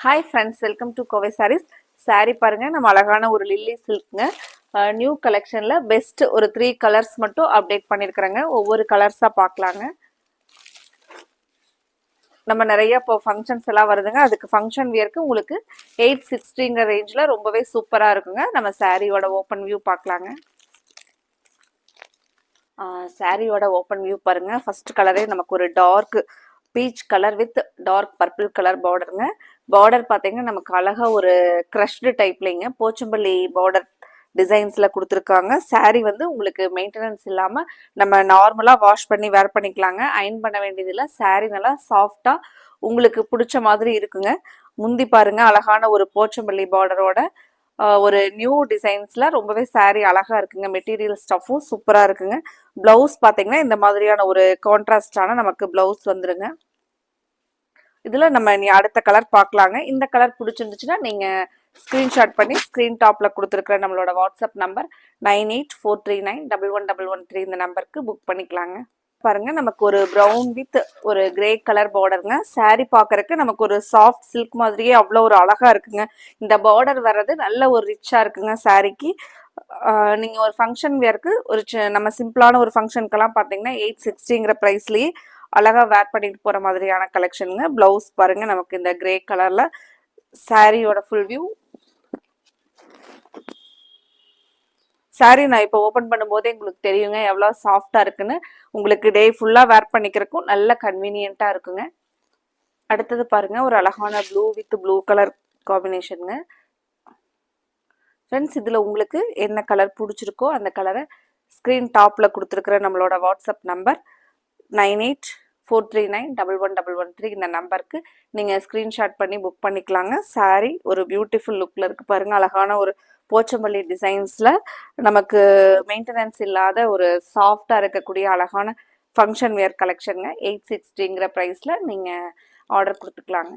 Hi friends, welcome to Kovai Sarees. Sari பாருங்க, நம்ம அழகான ஒரு லில்லி சில்க்ங்க. நியூ கலெக்ஷன்ல பெஸ்ட் ஒரு 3 கலர்ஸ் மட்டும் அப்டேட் பண்ணியிருக்கிறேங்க. ஒவ்வொரு கலர்ஸா பார்க்கலாங்க. நம்ம நிறைய இப்போ ஃபங்க்ஷன்ஸ் எல்லாம் வருதுங்க. அதுக்கு ஃபங்க்ஷன் வியருக்கு உங்களுக்கு 860 ரேஞ்சில் ரொம்பவே சூப்பராக இருக்குங்க. நம்ம சாரியோட ஓப்பன் வியூ பார்க்கலாங்க. சாரியோட ஓப்பன் வியூ பாருங்க. ஃபர்ஸ்ட் கலரே நமக்கு ஒரு dark peach colour with dark purple colour பார்டருங்க. பார்டர் பார்த்தீங்கன்னா நமக்கு அழகா ஒரு க்ரஷ்டு டைப்லிங்க போச்சம்பள்ளி பார்டர் டிசைன்ஸ்ல கொடுத்துருக்காங்க. சாரீ வந்து உங்களுக்கு மெயின்டெனன்ஸ் இல்லாமல் நம்ம நார்மலாக வாஷ் பண்ணி வேர் பண்ணிக்கலாங்க. அயன் பண்ண வேண்டியதில்லை. சாரீ நல்லா சாஃப்டா உங்களுக்கு பிடிச்ச மாதிரி இருக்குங்க. முந்தி பாருங்க, அழகான ஒரு போச்சம்பள்ளி பார்டரோட ஒரு நியூ டிசைன்ஸ்ல ரொம்பவே சாரீ அழகா இருக்குங்க. மெட்டீரியல் ஸ்டஃப்பும் சூப்பரா இருக்குங்க. பிளவுஸ் பாத்தீங்கன்னா இந்த மாதிரியான ஒரு கான்ட்ராஸ்டான நமக்கு பிளவுஸ் வந்துருங்க. இதுல நம்ம இனி அடுத்த கலர் பார்க்கலாங்க. இந்த கலர் பிடிச்சிருந்துச்சுன்னா நீங்க ஸ்கிரீன்ஷாட் பண்ணி ஸ்கிரீன் டாப்ல கொடுத்துருக்கிற நம்மளோட வாட்ஸ்அப் நம்பர் 9843911113 இந்த நம்பருக்கு புக் பண்ணிக்கலாங்க. பாருங்க, நமக்கு ஒரு ப்ரௌன் வித் ஒரு கிரே கலர் பார்டருங்க. சாரீ பாக்குறதுக்கு நமக்கு ஒரு சாஃப்ட் சில்க் மாதிரியே அவ்வளோ ஒரு அழகா இருக்குங்க. இந்த பார்டர் வர்றது நல்ல ஒரு ரிச்சா இருக்குங்க சாரீக்கு. நீங்க ஒரு ஃபங்க்ஷன் வேருக்கு ஒரு நம்ம சிம்பிளான ஒரு ஃபங்க்ஷனுக்கெல்லாம் பார்த்தீங்கன்னா 860 ப்ரைஸ்லயே அழகா வேர் பண்ணிட்டு போற மாதிரியான கலெக்ஷனுங்க. பிளவுஸ் பாருங்க, நமக்கு இந்த கிரே கலர்ல சாரியோட ஃபுல் வியூ. சாரீ நான் இப்போ ஓப்பன் பண்ணும்போதே உங்களுக்கு தெரியுங்க எவ்வளோ சாஃப்டா இருக்குன்னு. உங்களுக்கு டே ஃபுல்லா வேர் பண்ணிக்கிறதுக்கும் நல்ல கன்வீனியன்ட்டா இருக்குங்க. அடுத்தது பாருங்க, ஒரு அழகான ப்ளூ வித் ப்ளூ கலர் காம்பினேஷனுங்க. ஃப்ரெண்ட்ஸ், இதுல உங்களுக்கு என்ன கலர் பிடிச்சிருக்கோ அந்த கலரை ஸ்கிரீன் டாப்ல கொடுத்துருக்கிற நம்மளோட வாட்ஸ்அப் நம்பர் 9843911113 இந்த நம்பருக்கு நீங்க ஸ்கிரீன்ஷாட் பண்ணி புக் பண்ணிக்கலாங்க. சாரீ ஒரு பியூட்டிஃபுல் லுக்ல இருக்கு பாருங்க. அழகான ஒரு போச்சம்பள்ளி டிசைன்ஸ்ல நமக்கு மெயின்டெனன்ஸ் இல்லாத ஒரு சாஃப்டா இருக்கக்கூடிய அழகான ஃபங்க்ஷன் வேர் கலெக்ஷனுங்க. 860 ப்ரைஸ்ல நீங்க ஆர்டர் கொடுத்துக்கலாங்க.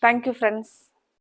Thank you friends.